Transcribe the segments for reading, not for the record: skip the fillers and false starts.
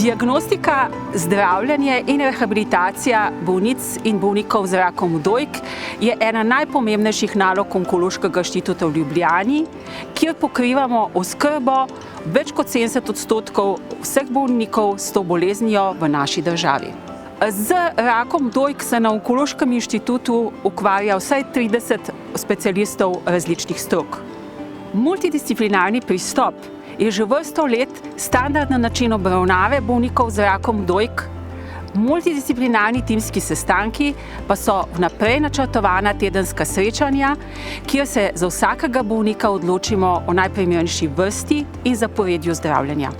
Diagnostika, zdravljenje in rehabilitacija bolnic in bolnikov z rakom dojk je ena najpomembnejših nalog Onkološkega inštituta v Ljubljani, kjer pokrivamo oskrbo več kot 70% vseh bolnikov s to boleznijo v naši državi. Z rakom dojk se na Onkološkem inštitutu ukvarja vsaj 30 specialistov različnih strok. Multidisciplinarni pristop je že vrsto let standardni način obravnave bolnikov z rakom dojk. Multidisciplinarni timski sestanki pa so vnaprej načrtovana tedenska srečanja, kjer se za vsakega bolnika odločimo o najprimernejši vrsti in zaporedju zdravljenja.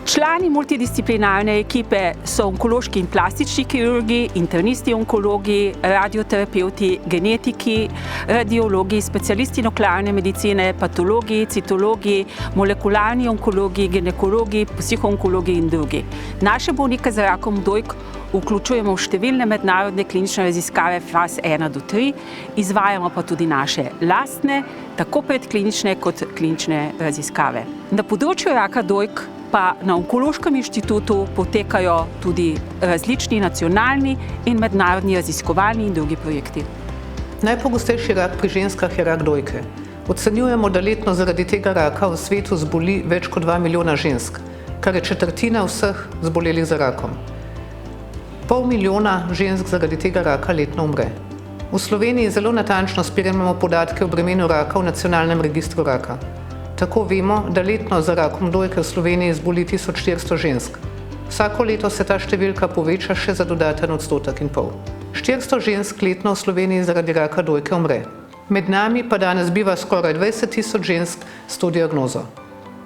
Člani multidisciplinarne ekipe so onkološki in plastični kirurgi, internisti onkologi, radioterapevti, genetiki, radiologi, specialisti nuklearne medicine, patologi, citologi, molekularni onkologi, ginekologi, psihoonkologi in drugi. Naše bolnike z rakom dojk vključujemo v številne mednarodne klinične raziskave faz 1 do 3, izvajamo pa tudi naše lastne, tako predklinične kot klinične raziskave. Na področju raka dojk pa na Onkološkem inštitutu potekajo tudi različni nacionalni in mednarodni raziskovalni in drugi projekti. Najpogostejši rak pri ženskah je rak dojke. Ocenjujemo, da letno zaradi tega raka v svetu zboli več kot 2 milijona žensk, kar je četrtina vseh zbolelih za rakom. 500 000 žensk zaradi tega raka letno umre. V Sloveniji zelo natančno spremljamo podatke o bremenu raka v nacionalnem registru raka. Tako vemo, da letno za rakom dojke v Sloveniji zboli 1400 žensk. Vsako leto se ta številka poveča še za dodaten 1,5 %. 400 žensk letno v Sloveniji zaradi raka dojke umre. Med nami pa danes biva skoraj 20 000 žensk s to diagnozo.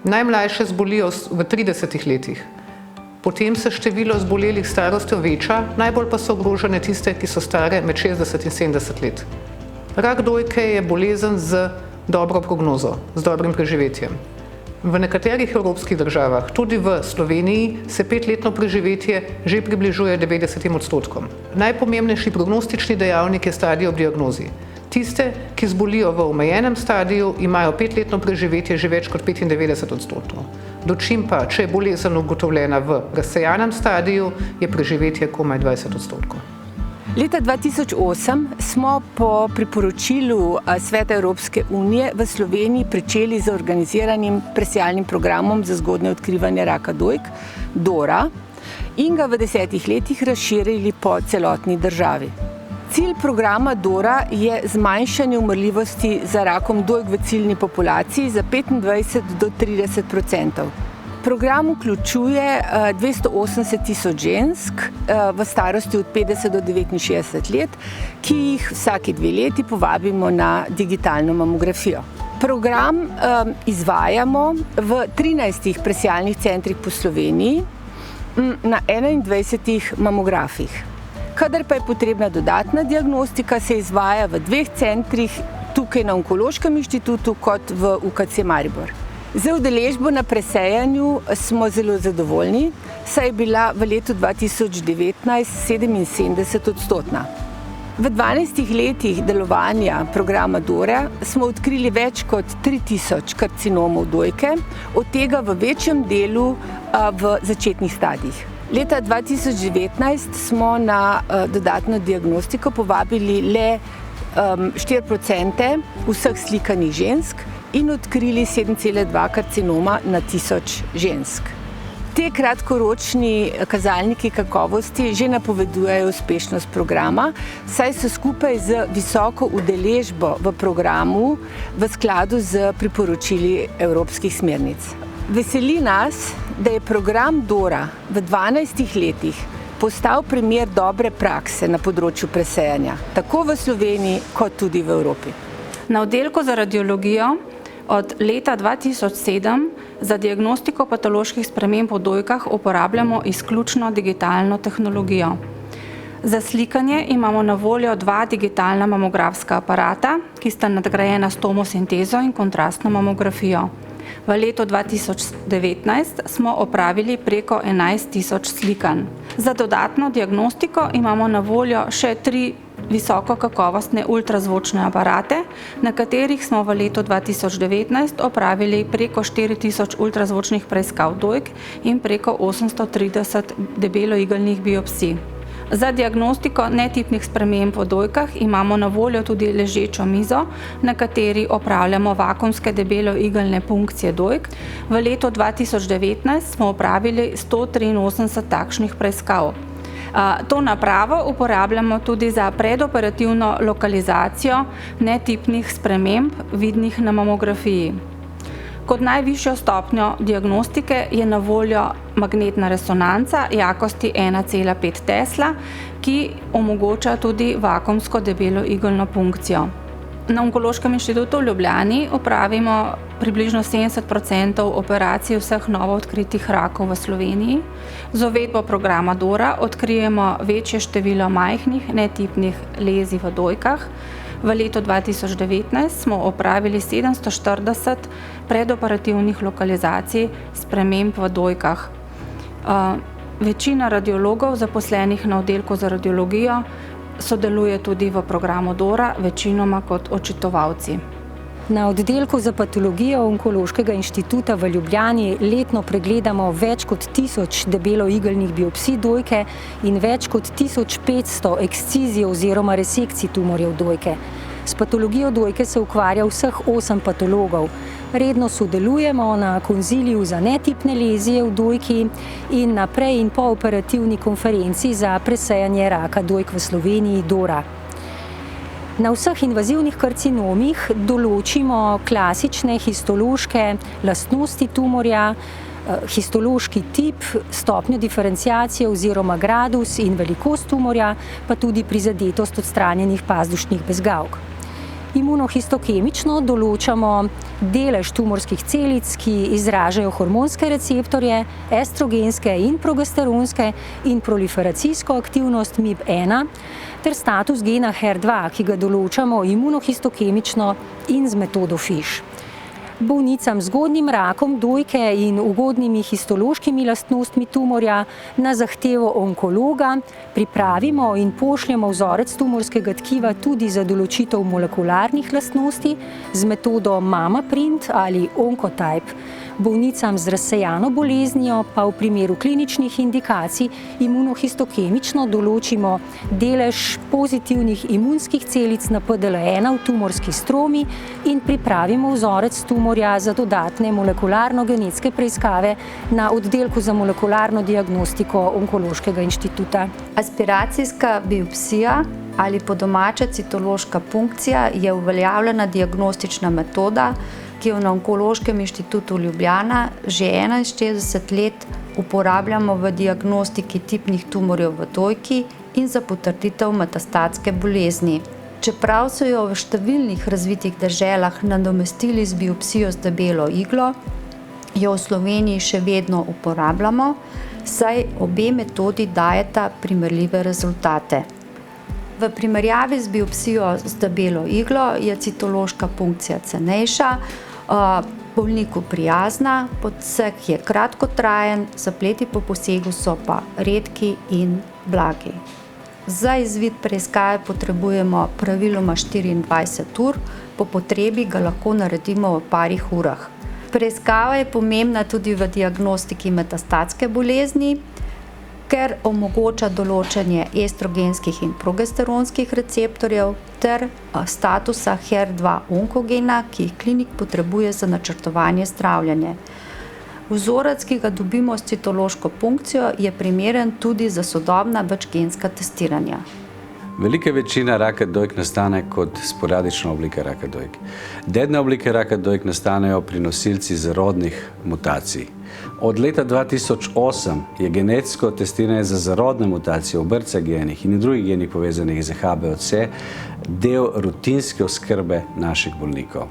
Najmlajše zbolijo v 30 letih. Potem se število zbolelih starostjo veča, najbolj pa so ogrožene tiste, ki so stare med 60 in 70 let. Rak dojke je bolezen z dobro prognozo, z dobrim preživetjem. V nekaterih evropskih državah, tudi v Sloveniji, se 5-letno preživetje že približuje 90 %. Najpomembnejši prognostični dejavnik je stadij ob diagnozi. Tiste, ki zbolijo v omejenem stadiju, imajo 5-letno preživetje že več kot 95 %. Dočim pa, če je bolezen ugotovljena v razsejanem stadiju, je preživetje komaj 20 %. Leta 2008 smo po priporočilu Sveta Evropske unije v Sloveniji pričeli z organiziranim presejalnim programom za zgodnje odkrivanje raka dojk, DORA, in ga v 10 letih razširili po celotni državi. Cilj programa DORA je zmanjšanje umrljivosti za rakom dojk v ciljni populaciji za 25 do 30%. Program vključuje 280 000 žensk v starosti od 50 do 69 let, ki jih vsaki 2 leti povabimo na digitalno mamografijo. Program izvajamo v 13 presejalnih centrih po Sloveniji na 21 mamografih. Kadar pa je potrebna dodatna diagnostika, se izvaja v 2 centrih, tukaj na Onkološkem inštitutu kot v UKC Maribor. Z udeležbo na presejanju smo zelo zadovoljni, saj je bila v letu 2019 77-odstotna. V 12 letih delovanja programa DORA smo odkrili več kot 3000 karcinomov dojke, od tega v večjem delu v začetnih stadijih. Leta 2019 smo na dodatno diagnostiko povabili le 4% vseh slikanih žensk in odkrili 7,2 karcinoma na 1000 žensk. Te kratkoročni kazalniki kakovosti že napovedujejo uspešnost programa, saj so skupaj z visoko udeležbo v programu v skladu z priporočili evropskih smernic. Veseli nas, da je program DORA v 12 letih postal primer dobre prakse na področju presejanja, tako v Sloveniji kot tudi v Evropi. Na oddelku za radiologijo od leta 2007 za diagnostiko patoloških sprememb v dojkah uporabljamo izključno digitalno tehnologijo. Za slikanje imamo na voljo 2 digitalna mamografska aparata, ki sta nadgrajena s tomosintezo in kontrastno mamografijo. V letu 2019 smo opravili preko 11 000 slikanj. Za dodatno diagnostiko imamo na voljo še 3 visokokakovostne ultrazvočne aparate, na katerih smo v letu 2019 opravili preko 4000 ultrazvočnih preiskav dojk in preko 830 debeloigeljnih biopsij. Za diagnostiko netipnih sprememb v dojkah imamo na voljo tudi ležečo mizo, na kateri opravljamo vakuumske debeloigeljne punkcije dojk. V letu 2019 smo opravili 183 takšnih preiskav. To napravo uporabljamo tudi za predoperativno lokalizacijo netipnih sprememb, vidnih na mamografiji. Kot najvišjo stopnjo diagnostike je na voljo magnetna resonanca jakosti 1,5 Tesla, ki omogoča tudi vakuumsko debeloigeljno punkcijo. Na Onkološkem inštitutu v Ljubljani opravimo približno 70% operacij vseh novo odkritih rakov v Sloveniji. Z uvedbo programa DORA odkrijemo večje število majhnih netipnih lezij v dojkah. V letu 2019 smo opravili 740 predoperativnih lokalizacij sprememb v dojkah. Večina radiologov zaposlenih na oddelku za radiologijo sodeluje tudi v programu DORA, večinoma kot očitovalci. Na oddelku za patologijo Onkološkega inštituta v Ljubljani letno pregledamo več kot 1000 debeloigeljnih biopsij dojke in več kot 1500 ekscizij oziroma resekcij tumorjev dojke. S patologijo dojke se ukvarja vseh 8 patologov. Redno sodelujemo na konziliju za netipne lezije v dojki in na pre- in pooperativni konferenci za presejanje raka dojk v Sloveniji DORA. Na vseh invazivnih karcinomih določimo klasične histološke lastnosti tumorja, histološki tip, stopnjo diferenciacije oziroma gradus in velikost tumorja, pa tudi prizadetost odstranjenih pazdušnih bezgavk. Imunohistokemično določamo delež tumorskih celic, ki izražajo hormonske receptorje, estrogenske in progesteronske in proliferacijsko aktivnost MIB1 ter status gena HER2, ki ga določamo imunohistokemično in z metodo FISH. Bolnicam z zgodnjim rakom dojke in ugodnimi histološkimi lastnostmi tumorja na zahtevo onkologa pripravimo in pošljemo vzorec tumorskega tkiva tudi za določitev molekularnih lastnosti z metodo MammaPrint ali Oncotype. Bolnicam z razsejano boleznijo pa v primeru kliničnih indikacij imunohistokemično določimo delež pozitivnih imunskih celic na PDL1 v tumorski stromi in pripravimo vzorec tumorja za dodatne molekularno-genetske preiskave na oddelku za molekularno diagnostiko Onkološkega inštituta. Aspiracijska biopsija ali po domače citološka punkcija je uveljavljena diagnostična metoda, ki jo na Onkološkem inštitutu Ljubljana že 61 let uporabljamo v diagnostiki tipnih tumorjev v dojki in za potrditev metastatske bolezni. Čeprav so jo v številnih razvitih deželah nadomestili z biopsijo z debelo iglo, jo v Sloveniji še vedno uporabljamo, saj obe metodi dajeta primerljive rezultate. V primerjavi z biopsijo z debelo iglo je citološka punkcija cenejša, bolniku prijazna, podseg je kratkotrajen, zapleti po posegu so pa redki in blagi. Za izvid preiskave potrebujemo praviloma 24 ur, po potrebi ga lahko naredimo v parih urah. Preiskava je pomembna tudi v diagnostiki metastatske bolezni, ker omogoča določanje estrogenskih in progesteronskih receptorjev ter statusa HER2 onkogena, ki jih klinik potrebuje za načrtovanje zdravljenja. Vzorec, ki ga dobimo s citološko punkcijo, je primeren tudi za sodobna večgenska testiranja. Velika večina raka dojk nastane kot sporadična oblika raka dojk. Dedne oblike raka dojk nastanejo pri nosilci zarodnih mutacij. Od leta 2008 je genetsko testiranje za zarodne mutacije v BRCA genih in drugih genih povezanih z HBOC del rutinske oskrbe naših bolnikov.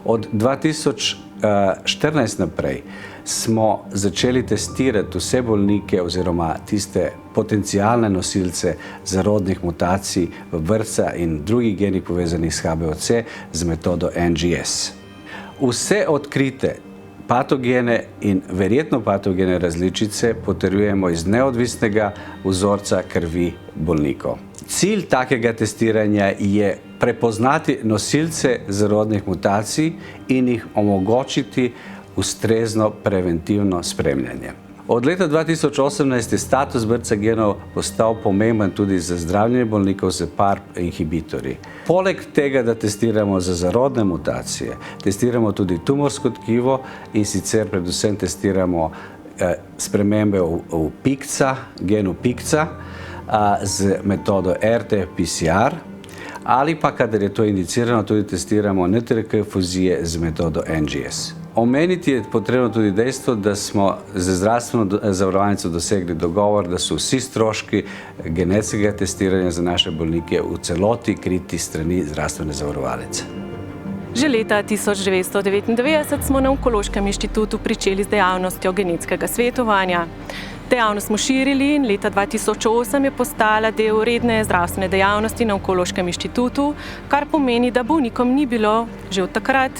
Od 2014 naprej smo začeli testirati vse bolnike oziroma tiste potencialne nosilce zarodnih mutacij v BRCA in drugih genih povezanih s HBOC z metodo NGS. Vse odkrite patogene in verjetno patogene različice potrjujemo iz neodvisnega vzorca krvi bolnikov. Cilj takega testiranja je prepoznati nosilce zarodnih mutacij in jih omogočiti ustrezno preventivno spremljanje. Od leta 2018 je status brca genov postal pomemben tudi za zdravljenje bolnikov z PARP inhibitorji. Poleg tega, da testiramo za zarodne mutacije, testiramo tudi tumorsko tkivo in sicer predvsem testiramo spremembe v PIKCA, genu PIKCA, z metodo RT-PCR, ali pa, kadar je to indicirano, tudi testiramo NTRK fuzije z metodo NGS. Omeniti je potrebno tudi dejstvo, da smo z zdravstveno zavarovalnico dosegli dogovor, da so vsi stroški genetskega testiranja za naše bolnike v celoti kriti strani zdravstvene zavarovalnice. Že leta 1999 smo na Onkološkem inštitutu pričeli z dejavnostjo genetskega svetovanja. Dejavnost smo širili in leta 2008 je postala del redne zdravstvene dejavnosti na Onkološkem inštitutu, kar pomeni, da bolnikom ni bilo že od takrat,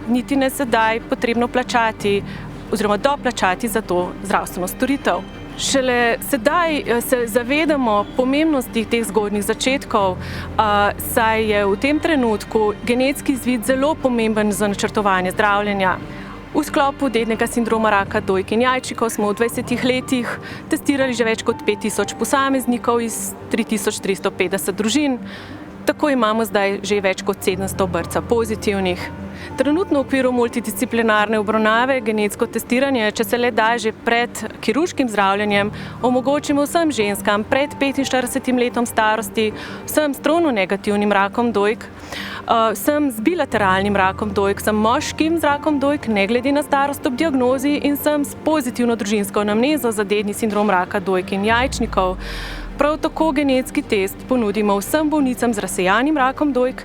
niti ne sedaj, potrebno plačati oziroma doplačati za to zdravstveno storitev. Šele sedaj se zavedamo pomembnosti teh zgodnjih začetkov, saj je v tem trenutku genetski izvid zelo pomemben za načrtovanje zdravljenja. V sklopu dednega sindroma raka dojk in jajčnikov smo v 20 letih testirali že več kot 5000 posameznikov iz 3350 družin. Tako imamo zdaj že več kot 700 brca pozitivnih. Trenutno v okviru multidisciplinarne obravnave genetsko testiranje, če se le da že pred kirurškim zdravljenjem, omogočimo vsem ženskam pred 45 letom starosti, vsem s trono negativnim rakom dojk, vsem z bilateralnim rakom dojk, vsem moškim z rakom dojk, ne glede na starost ob diagnozi, in vsem s pozitivno družinsko anamnezo za dedni sindrom raka dojk in jajčnikov. Prav tako genetski test ponudimo vsem bolnicam z razsejanim rakom dojk,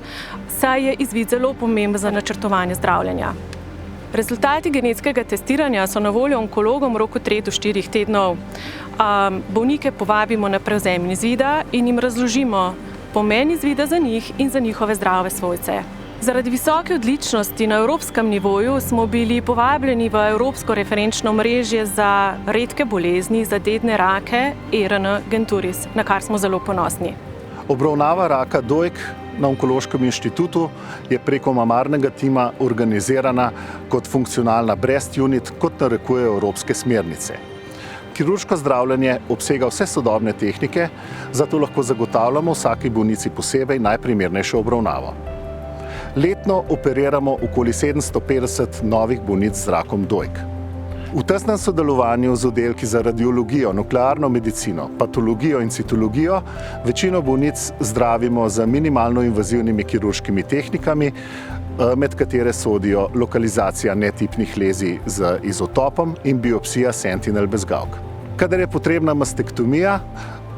saj je izvid zelo pomemben za načrtovanje zdravljenja. Rezultati genetskega testiranja so na voljo onkologom v roku 3 do 4 tednov. Bolnike povabimo na prevzem izvida in jim razložimo pomen izvida za njih in za njihove zdrave svojce. Zaradi visoke odličnosti na evropskem nivoju smo bili povabljeni v Evropsko referenčno mrežje za redke bolezni, za dedne rake ERN Genturis, na kar smo zelo ponosni. Obravnava raka dojk na Onkološkem inštitutu je preko mamarnega tima organizirana kot funkcionalna breast unit, kot narekujejo evropske smernice. Kirurško zdravljenje obsega vse sodobne tehnike, zato lahko zagotavljamo vsaki bolnici posebej najprimernejšo obravnavo. Letno operiramo okoli 750 novih bolnic z rakom dojk. V tesnem sodelovanju z oddelki za radiologijo, nuklearno medicino, patologijo in citologijo večino bolnic zdravimo z minimalno invazivnimi kirurškimi tehnikami, med katere sodijo lokalizacija netipnih lezij z izotopom in biopsija sentinel bezgavk. Kadar je potrebna mastektomija,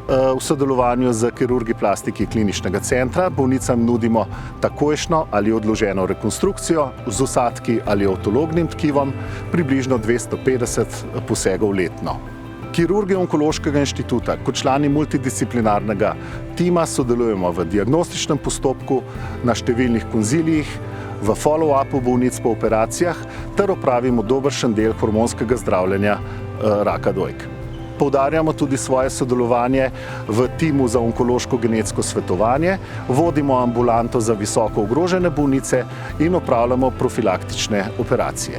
v sodelovanju z kirurgi plastiki kliničnega centra bolnicam nudimo takojšnjo ali odloženo rekonstrukcijo z vsadki ali avtolognim tkivom, približno 250 posegov letno. Kirurgi Onkološkega inštituta kot člani multidisciplinarnega tima sodelujemo v diagnostičnem postopku, na številnih konzilijih, v follow-upu bolnic po operacijah ter opravimo dobršen del hormonskega zdravljenja raka dojk. Poudarjamo tudi svoje sodelovanje v timu za onkološko genetsko svetovanje, vodimo ambulanto za visoko ogrožene bolnice in opravljamo profilaktične operacije.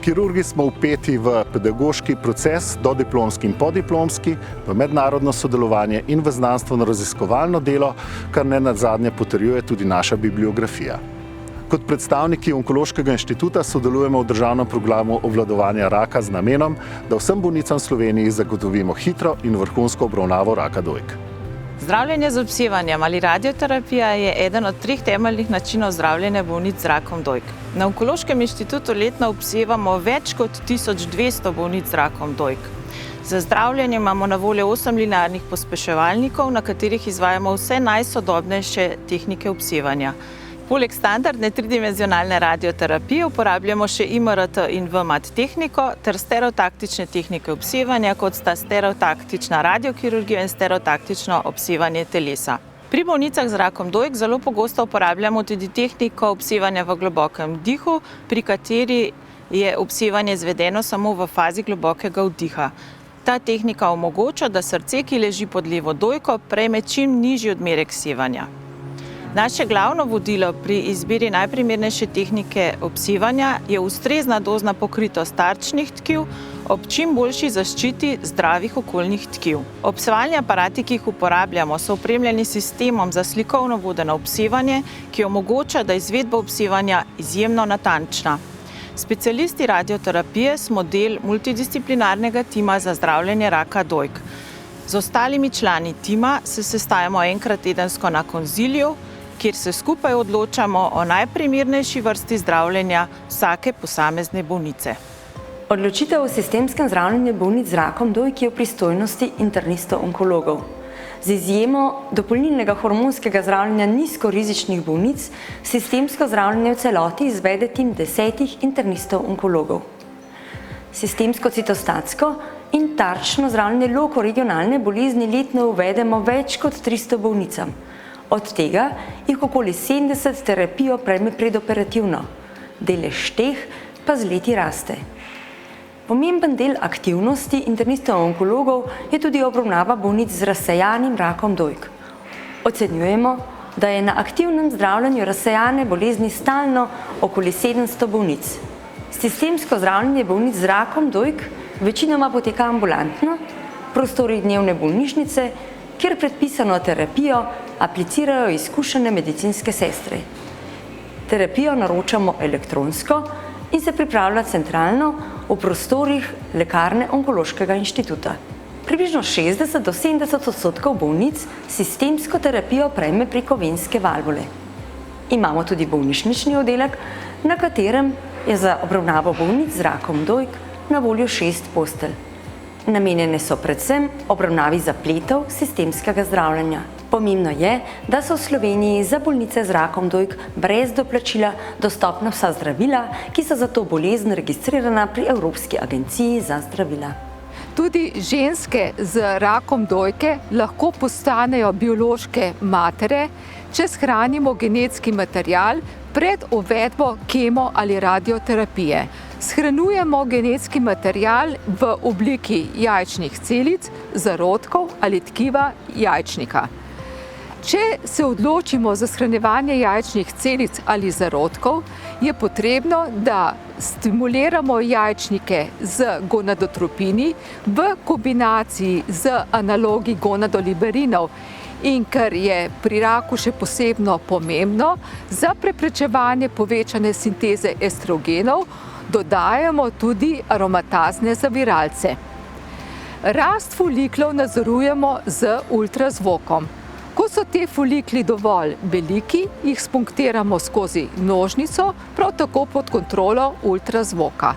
Kirurgi smo vpeti v pedagoški proces, dodiplomski in podiplomski, v mednarodno sodelovanje in v znanstveno-raziskovalno delo, kar nenazadnje potrjuje tudi naša bibliografija. Kot predstavniki Onkološkega inštituta sodelujemo v državnem programu obvladovanja raka z namenom, da vsem bolnicam v Sloveniji zagotovimo hitro in vrhunsko obravnavo raka dojk. Zdravljenje z obsevanjem ali radioterapija je eden od 3 temeljnih načinov zdravljenja bolnic z rakom dojk. Na Onkološkem inštitutu letno obsevamo več kot 1200 bolnic z rakom dojk. Za zdravljenje imamo na voljo 8 linearnih pospeševalnikov, na katerih izvajamo vse najsodobnejše tehnike obsevanja. Poleg standardne tridimenzionalne radioterapije uporabljamo še IMRT in VMAT tehniko ter stereotaktične tehnike obsevanja, kot sta stereotaktična radiokirurgija in stereotaktično obsevanje telesa. Pri bolnicah z rakom dojk zelo pogosto uporabljamo tudi tehniko obsevanja v globokem vdihu, pri kateri je obsevanje izvedeno samo v fazi globokega vdiha. Ta tehnika omogoča, da srce, ki leži pod levo dojko, prejme čim nižji odmerek sevanja. Naše glavno vodilo pri izbiri najprimernejše tehnike obsevanja je ustrezna dozna pokritost tarčnih tkiv ob čim boljši zaščiti zdravih okoljnih tkiv. Obsevalni aparati, ki jih uporabljamo, so opremljeni s sistemom za slikovno vodeno obsevanje, ki omogoča, da je izvedba obsevanja izjemno natančna. Specialisti radioterapije smo del multidisciplinarnega tima za zdravljenje raka dojk. Z ostalimi člani tima se sestajamo enkrat tedensko na konziliju, kjer se skupaj odločamo o najprimernejši vrsti zdravljenja vsake posamezne bolnice. Odločitev o sistemskem zdravljenju bolnic z rakom dojk je v pristojnosti internistov-onkologov. Z izjemo dopolnilnega hormonskega zdravljenja nizkorizičnih bolnic sistemsko zdravljenje v celoti izvede tim 10 internistov-onkologov. Sistemsko citostatsko in tarčno zdravljenje lokoregionalne bolezni letno uvedemo več kot 300 bolnicam. Od tega jih okoli 70 terapijo prejme predoperativno. Delež teh pa z leti raste. Pomemben del aktivnosti internistov-onkologov je tudi obravnava bolnic z razsejanim rakom dojk. Ocenjujemo, da je na aktivnem zdravljenju razsejane bolezni stalno okoli 700 bolnic. Sistemsko zdravljenje bolnic z rakom dojk večinoma poteka ambulantno, prostori dnevne bolnišnice, kjer predpisano terapijo aplicirajo izkušene medicinske sestre. Terapijo naročamo elektronsko in se pripravlja centralno v prostorih lekarne Onkološkega inštituta. Približno 60 do 70% bolnic sistemsko terapijo prejme preko venske valvule. Imamo tudi bolnišnični oddelek, na katerem je za obravnavo bolnic z rakom dojk na voljo 6 postelj. Namenjene so predvsem obravnavi zapletov sistemskega zdravljenja. Pomembno je, da so v Sloveniji za bolnice z rakom dojk brez doplačila dostopna vsa zdravila, ki so za to bolezen registrirana pri Evropski agenciji za zdravila. Tudi ženske z rakom dojke lahko postanejo biološke matere, če shranimo genetski material pred uvedbo kemo ali radioterapije. Shranjujemo genetski material v obliki jajčnih celic, zarodkov ali tkiva jajčnika. Če se odločimo za shranjevanje jajčnih celic ali zarodkov, je potrebno, da stimuliramo jajčnike z gonadotropini v kombinaciji z analogi gonadoliberinov. In kar je pri raku še posebno pomembno, za preprečevanje povečane sinteze estrogenov dodajamo tudi aromatazne zaviralce. Rast foliklov nadzorujemo z ultrazvokom. Ko so te folikli dovolj veliki, jih spunktiramo skozi nožnico, prav tako pod kontrolo ultrazvoka.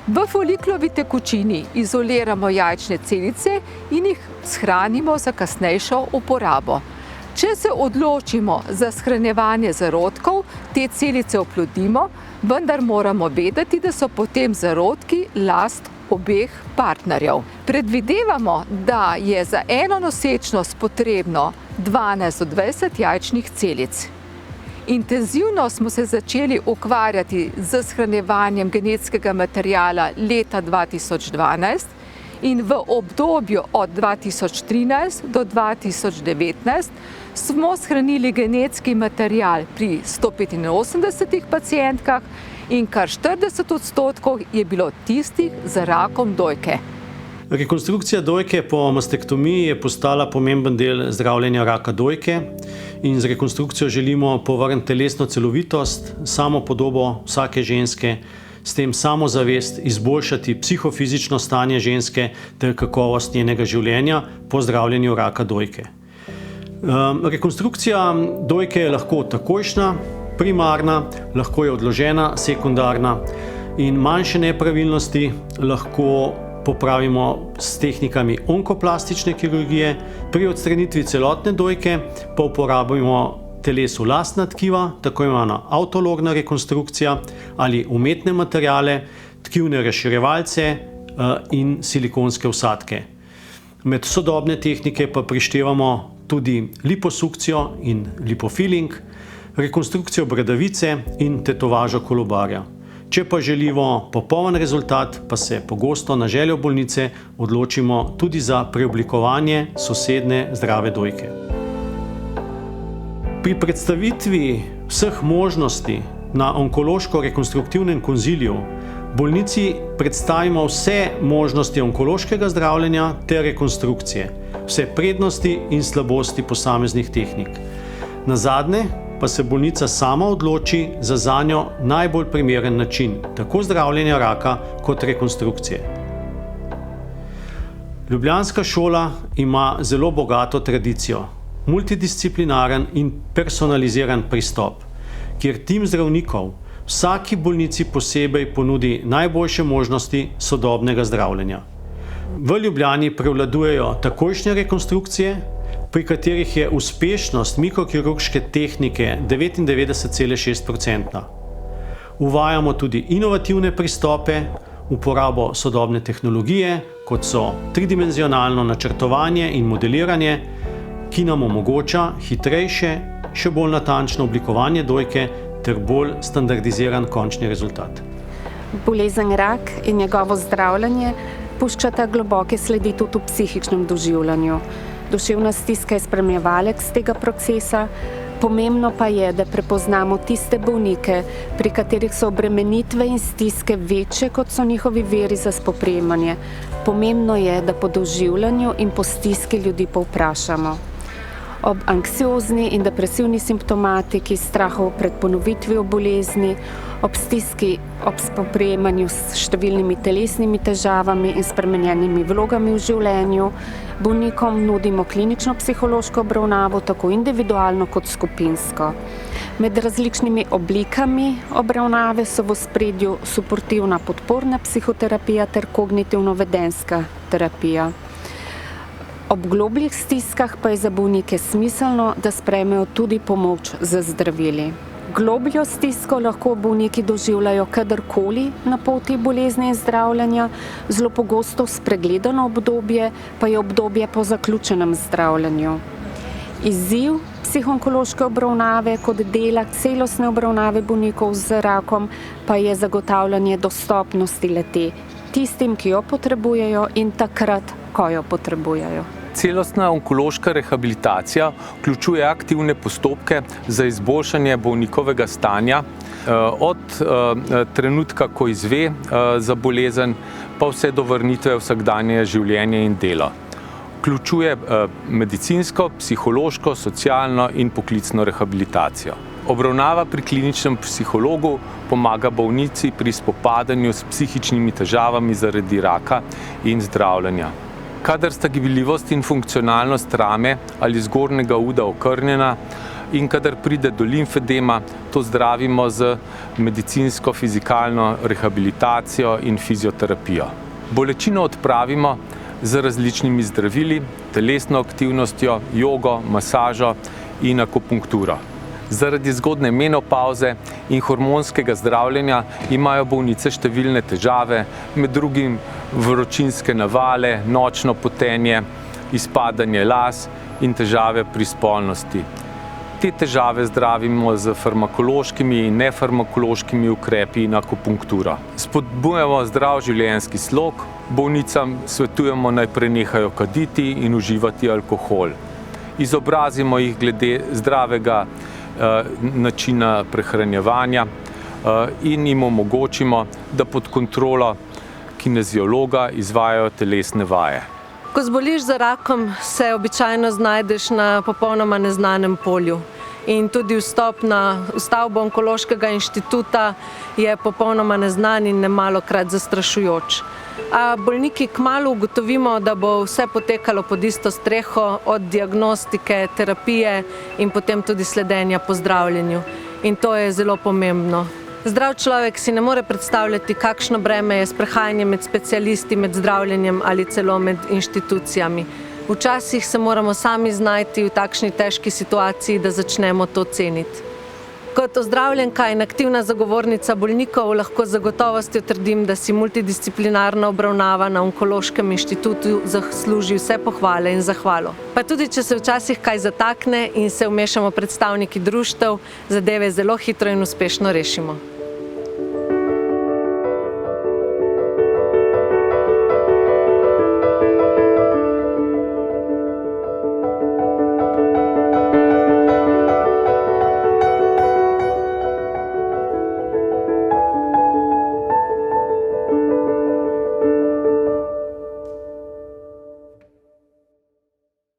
V foliklovi tekočini izoliramo jajčne celice in jih shranimo za kasnejšo uporabo. Če se odločimo za shranjevanje zarodkov, te celice oplodimo, vendar moramo vedeti, da so potem zarodki last obeh partnerjev. Predvidevamo, da je za eno nosečnost potrebno 12 do 20 jajčnih celic. Intenzivno smo se začeli ukvarjati z shranjevanjem genetskega materiala leta 2012 in v obdobju od 2013 do 2019 smo shranili genetski material pri 185 pacientkah in kar 40% je bilo tistih z rakom dojke. Rekonstrukcija dojke po mastektomiji je postala pomemben del zdravljenja raka dojke in z rekonstrukcijo želimo povrniti telesno celovitost, samopodobo vsake ženske, s tem samozavest, izboljšati psihofizično stanje ženske ter kakovost njenega življenja po zdravljenju raka dojke. Rekonstrukcija dojke je lahko takojšnja, primarna, lahko je odložena, sekundarna in manjše nepravilnosti lahko popravimo s tehnikami onkoplastične kirurgije. Pri odstranitvi celotne dojke pa uporabimo telesu lastna tkiva, tako imenovana autologna rekonstrukcija ali umetne materiale, tkivne razširjevalce in silikonske vsadke. Med sodobne tehnike pa prištevamo tudi liposukcijo in lipofiling, rekonstrukcijo bradavice in tetovažo kolobarja. Če pa želimo popoln rezultat, pa se pogosto na željo bolnice odločimo tudi za preoblikovanje sosednje zdrave dojke. Pri predstavitvi vseh možnosti na onkološko-rekonstruktivnem konziliju bolnici predstavimo vse možnosti onkološkega zdravljenja ter rekonstrukcije, vse prednosti in slabosti posameznih tehnik. Nazadnje pa se bolnica sama odloči za zanjo najbolj primeren način, tako zdravljenja raka kot rekonstrukcije. Ljubljanska šola ima zelo bogato tradicijo, multidisciplinaren in personaliziran pristop, kjer tim zdravnikov vsaki bolnici posebej ponudi najboljše možnosti sodobnega zdravljenja. V Ljubljani prevladujejo takojšnje rekonstrukcije, pri katerih je uspešnost mikrokirurške tehnike 99,6%. Uvajamo tudi inovativne pristope, uporabo sodobne tehnologije, kot so tridimenzionalno načrtovanje in modeliranje, ki nam omogoča hitrejše, še bolj natančno oblikovanje dojke ter bolj standardiziran končni rezultat. Bolezen rak in njegovo zdravljenje puščata globoke sledi tudi v psihičnem doživljanju. Duševna stiska je spremljevalec tega procesa, pomembno pa je, da prepoznamo tiste bolnike, pri katerih so obremenitve in stiske večje, kot so njihovi viri za spoprijemanje. Pomembno je, da po doživljanju in po stiski ljudi povprašamo. Ob anksiozni in depresivni simptomatiki, strahu pred ponovitvijo bolezni, ob stiski, ob spoprijemanju s številnimi telesnimi težavami in spremenjenimi vlogami v življenju, bolnikom nudimo klinično psihološko obravnavo, tako individualno kot skupinsko. Med različnimi oblikami obravnave so v ospredju suportivna podporna psihoterapija ter kognitivno-vedenjska terapija. Ob globljih stiskah pa je za bolnike smiselno, da sprejmejo tudi pomoč z zdravili. Globljo stisko lahko bolniki doživljajo kadarkoli na poti bolezni in zdravljenja, zelo pogosto spregledano obdobje pa je obdobje po zaključenem zdravljenju. Izziv psihoonkološke obravnave kot dela celostne obravnave bolnikov z rakom pa je zagotavljanje dostopnosti le-te tistim, ki jo potrebujejo in takrat, ko jo potrebujejo. Celostna onkološka rehabilitacija vključuje aktivne postopke za izboljšanje bolnikovega stanja od trenutka, ko izve za bolezen, pa vse do vrnitve vsakdanje življenje in delo. Vključuje medicinsko, psihološko, socialno in poklicno rehabilitacijo. Obravnava pri kliničnem psihologu pomaga bolnici pri spopadanju s psihičnimi težavami zaradi raka in zdravljenja. Kadar sta gibljivost in funkcionalnost rame ali zgornjega uda okrnjena in kadar pride do limfedema, to zdravimo z medicinsko-fizikalno rehabilitacijo in fizioterapijo. Bolečino odpravimo z različnimi zdravili, telesno aktivnostjo, jogo, masažo in akupunkturo. Zaradi zgodnje menopavze in hormonskega zdravljenja imajo bolnice številne težave, med drugim vročinske navale, nočno potenje, izpadanje las in težave pri spolnosti. Te težave zdravimo z farmakološkimi in nefarmakološkimi ukrepi in akupunkturo. Spodbujamo zdrav življenjski slog, bolnicam svetujemo naj prenehajo kaditi in uživati alkohol. Izobrazimo jih glede zdravega načina prehranjevanja in jim omogočimo, da pod kontrolo kineziologa izvajajo telesne vaje. Ko zboliš za rakom, se običajno znajdeš na popolnoma neznanem polju. In tudi vstop na stavbo Onkološkega inštituta je popolnoma neznan in nemalokrat zastrašujoč. A bolniki kmalu ugotovimo, da bo vse potekalo pod isto streho, od diagnostike, terapije in potem tudi sledenja po zdravljenju. In to je zelo pomembno. Zdrav človek si ne more predstavljati, kakšno breme je sprehajanje med specialisti, med zdravljenjem ali celo med inštitucijami. Včasih se moramo sami znajti v takšni težki situaciji, da začnemo to ceniti. Kot ozdravljenka in aktivna zagovornica bolnikov lahko z zagotovostjo trdim, da si multidisciplinarna obravnava na Onkološkem inštitutu zasluži vse pohvale in zahvalo. Pa tudi, če se včasih kaj zatakne in se vmešamo predstavniki društev, zadeve zelo hitro in uspešno rešimo.